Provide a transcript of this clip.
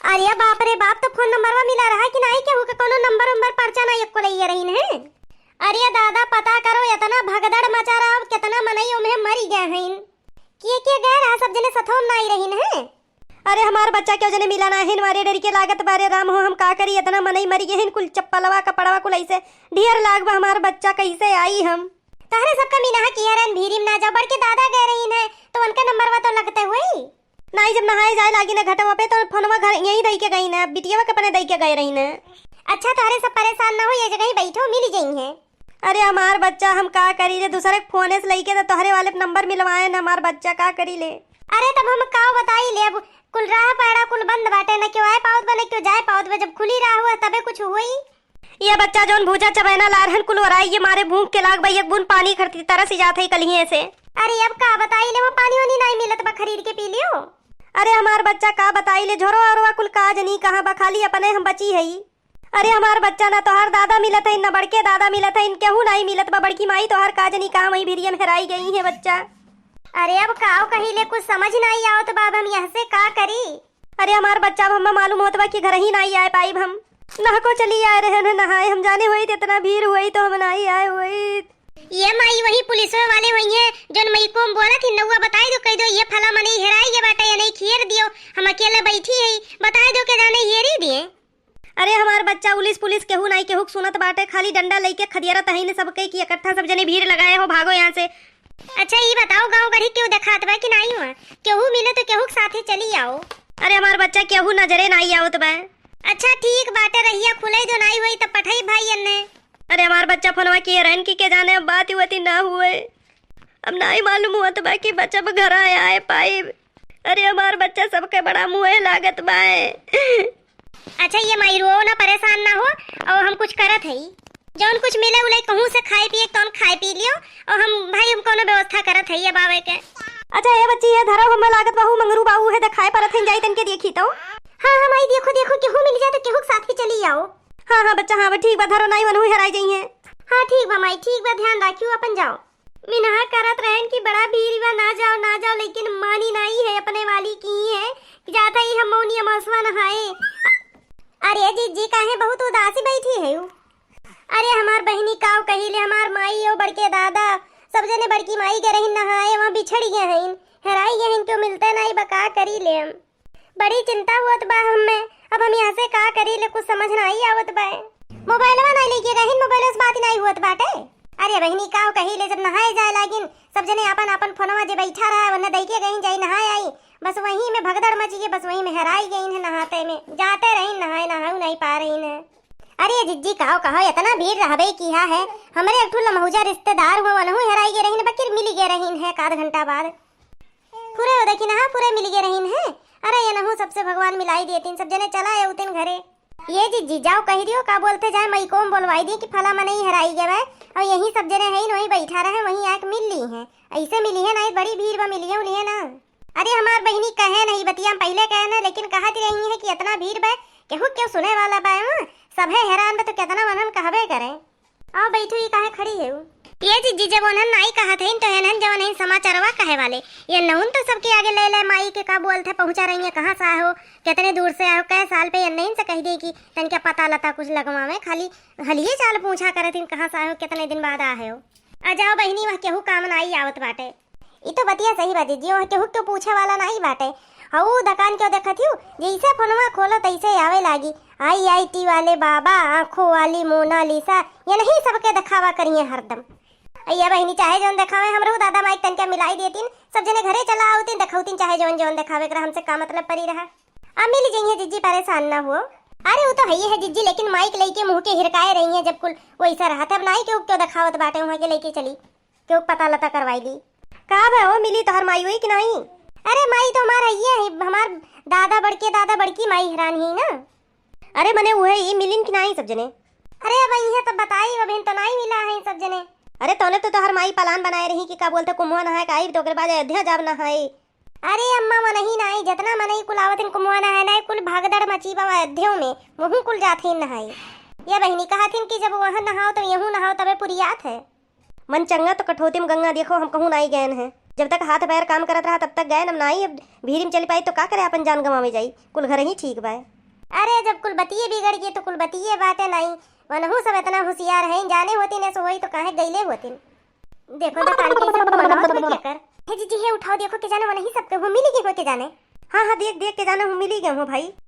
अरे बाप रे बाप, तो फोन नंबर मिला रहा कि नहीं केहू के कोनो नंबर पर्चा ना एको लइए रहीन है। अरे दादा पता करो, इतना भगदड़ मचा रहा, अब कितना मनई में मरी गए हैं। के गए रहा, सब जने सथोम नहीं रहीन है। अरे हमार बच्चा क्यों जने मिला ना है, हमारे डर के लागत बारे राम हो, हम का करी, इतना मनई मरी गए हैं। कुल चप्पलवा कपड़वा कुल ऐसे ढेर लाग बा, हमार बच्चा कैसे आई हम तहरे सबका मीना किया रन भीरिम ना जाओ, बड़के दादा गए रहीन है तो उनका नंबरवा तो लगते हुए नहीं। जब नहाए जाए लागी ना घटवा पे तो फोनवा घर यहीं दई के गई ना, बिटियावा के पने दई के गए रही ना। अच्छा तारे सब परेशान ना हो, ये जगह ही बैठो, मिल जाई है। अरे हमार बच्चा हम का करी ले, दूसरे फोने से लई के तो तोहरे वाले नंबर मिलवाए ना, हमार बच्चा का करी ले। अरे तब हम का बताई ले, अब कुल राह पाड़ा कुल बंद बाटे ना, क्यों आए पावत बने क्यों जाए पावत बे, जब खुली राह हुआ तबे कुछ हुई। ये बच्चा जोन भूजा चबैना लारहन कुल वराई, ये मारे भूख के लाग भाई, एक बूंद पानी खरती तरह से जात है कलिए से। अरे अब का बताई ले, वो पानी वानी नहीं मिलत बा, खरीद के पी लियो। अरे हमार बच्चा का बताई ले, झोरो और कुल का जनी कहां बा, खाली अपने हम बची है। अरे हमार बच्चा ना तोहर दादा मिलत है, न बड़के दादा मिलत है, इनकेहू नहीं मिलत बा, बड़की माई तोहर का जनी कहां वही भिरियम हेराई गई है बच्चा। अरे अब काओ कही ले, कुछ समझ नहीं आओ तो बाब हम यहाँ से का करी। अरे हमार बच्चा अब हमें मालूम होता कि घर ही नहीं आए पाई, हम नहको चली आए रहे न नहाए, हम जाने हुई तो इतना भीड़ हुई तो हम नहीं आए हुई। ये माई वही पुलिस वाले हुई है जो मई को बोला थी नौवा बताई दो, कह दो ये फला मनी हेराई ये बाटा, ये नहीं खीर दियो, हम अकेले बैठी है, बता दो के जाने हेरी दिए। अरे हमार बच्चा पुलिस केहू नहीं केहू सुनत बाटे, खाली डंडा लेके खदियारा तही ने सब कई की इकट्ठा सब जने भीड़ लगाए हो, भागो यहाँ से। अच्छा ये बताओ गांव गढ़ी क्यों दिखात बा कि नहीं हुआ, केहू मिले तो केहू साथे चली आओ। अरे हमार बच्चा केहू नजरे नहीं आवत बा। अच्छा ठीक बाटे, रहिया खुले जो नहीं हुई तो पठाई भाई अन्ने। अरे हमार बच्चा फोनवा किए रहन की के जाने, अब बात हुई ना हुए, अब नहीं मालूम हुआ तो बाकी बच्चा घर आए पाए। अरे हमार बच्चा सबके बड़ा मुँह लागत बाए। अच्छा ये माई रो ना, परेशान ना हो, और हम कुछ करत है जौन कुछ मिले उले कहूं से खाए पिए तो हम खाए पी लियो, और हम भाई हम कोनो व्यवस्था करत है ये बावे के। अच्छा ये बच्ची है धरो, हम लागत बाहू मंगरू बाहू है दिखाए परत है, जाई तन के देखी तो। हां हां माई देखो देखो, केहू मिल जाए तो केहू साथ ही चली आओ। हां हां बच्चा, हां ठीक बा, धरो नहीं वनहु हेराई जाई है। हां ठीक बा माई, ठीक बा, ध्यान रखियो अपन जाओ। मिनहा करत रहन कि बड़ा भीड़ बा, ना जाओ, लेकिन मानी नहीं है, अपने वाली की है जाता ही हम मौनी मौसवा नहाए। अरे जीजी काहे बहुत उदासी बैठी है। अरे हमार बहनी काव कही ले, हमार माई और बड़के दादा सब जने बड़की माई के रही नहाए, वहाँ बिछड़ गए हैं, हेराई गए हैं, क्यों मिलते नहीं बका करी ले। हम बड़ी चिंता हुआ बा हमें, अब हम यहाँ से का करी ले, कुछ समझ नहीं आवत बा। मोबाइलवा नहीं लेके गए, मोबाइल से बात नहीं हुआ बाटे। अरे बहनी काव कही ले, जब नहाए जाए लागिन सब जने अपन फोनवा जे बैठा रहा वरना दई के गई जाई नहाए आई, बस वहीं में भगदड़ मची गई, बस वहीं में हेराई गई है, नहाते में जाते रही नहाए नहाऊ नहीं पा रही है। अरे जिज्जी कहो इतना भीड़ रहबे किया है, हमारे एक ठुला महुजा रिश्तेदार हुआ वनहु हेराई गे रहीन, बकिर मिल गे रहीन है, आध घंटा बाद पूरे हो देखी ना पूरे मिल गे रहीन है। अरे ये नहु सबसे भगवान मिलाई देतीन, सब जने चला है उतिन घरे। ये जिज्जी जाओ कह दियो का बोलते जाए, मई को बोलवाई दी कि फला मन ही हेराई गए और यही सब जने है वहीं बैठा रहे, वहीं आके मिल ली है, ऐसे मिली है नहीं बड़ी भीड़ में मिली है उन्हें ना। अरे हमार बहनी कहे नहीं बतिया पहले कहे ना, लेकिन कहती रही है कि इतना भीड़ बा केहू क्यों सुने वाला बा, सब है हैरान बा तो कितना मनन कहबे करे। आओ बैठो, ये काहे खड़ी है। ये जिज्जी जब उन्हन नहीं कहा थे तो हेनन जब नहीं समाचारवा कहे वाले, ये नहुन तो सबके आगे ले ले माई के का बोलते पहुंचा रही है, कहाँ से आए हो, कितने दूर से आए हो, कै साल पे नहीं से कह दे कि तन क्या पता लता कुछ लगवा में, खाली हलिए चाल पूछा करे थी कहाँ से आए हो, कितने दिन बाद आए हो। आ जाओ बहनी, वह केहू काम नहीं आवत बाटे। ये तो बतिया सही बात जी, वह केहू क्यों पूछे वाला नहीं बाटे। हाउ दुकान क्यों देखत हूँ, जैसे फोनवा खोलो तैसे आवे लागी IIT वाले बाबा, आंखों वाली मोनालिसा, ये नहीं सबके दिखावा करिए हरदम। अय्या बहनी चाहे जोन दिखावे, हमरो दादा माइक तन क्या मिलाई देतीन, सब जने घरे चला आवतीन दिखावतीन, चाहे जोन दिखावे कर हमसे का मतलब परी रहा। अब मिल जाइए जिज्जी, परेशान ना हो। अरे वो तो है जिज्जी, लेकिन माइक लेके मुंह के हिरकाए रही है, जब कुल वैसा रहा तब नहीं क्यों तो दिखावत बाटे, वहाँ के लेके चली क्यों पता लता करवाई दी। कहा भाई मिली तो हर माई हुई कि नहीं। अरे माई तो हमारा ये है, हमार दादा बड़की माई हैरान ही ना। अरे मने वो है ये मिलिन कि नहीं सब जने। अरे अब ये तो बताई बहन तो नहीं मिला है सब जने। अरे तोने तो हर माई प्लान बनाए रही कि का बोलते कुमुआ नहाए का आई तो के बाद अयोध्या जाब नहाए। अरे अम्मा मन ही नहीं, जितना मन ही कुल आवत कुमुआ नहाए नहीं, कुल भागदड़ मची बा अयोध्या में, वहीं कुल जाते नहाए। ये बहनी कहा थी कि जब वहाँ नहाओ तो यहूँ नहाओ तबे पुरियात है। मन चंगा तो कठौती में गंगा देखो, हम कहूँ नहीं गए हैं, जब तक हाथ पैर काम करत रहा तब तक गए न नहीं, अब भीड़ में चली पाई तो का करे, अपन जान गंवावे जाई, कुल घर ही ठीक बा। अरे जब कुल बतिये बिगड़ गई तो कुल बतिये बातें नहीं, वनहु सब इतना होशियार हैं, जाने होती ने सो वही तो काहे गईले होती। देखो तो कान के सब मनोत में क्या कर हे जी हे उठाओ, देखो के जाने वनही सबके हो मिली के हो के जाने। हाँ हाँ देख देख के जाने हो मिली गए हो भाई।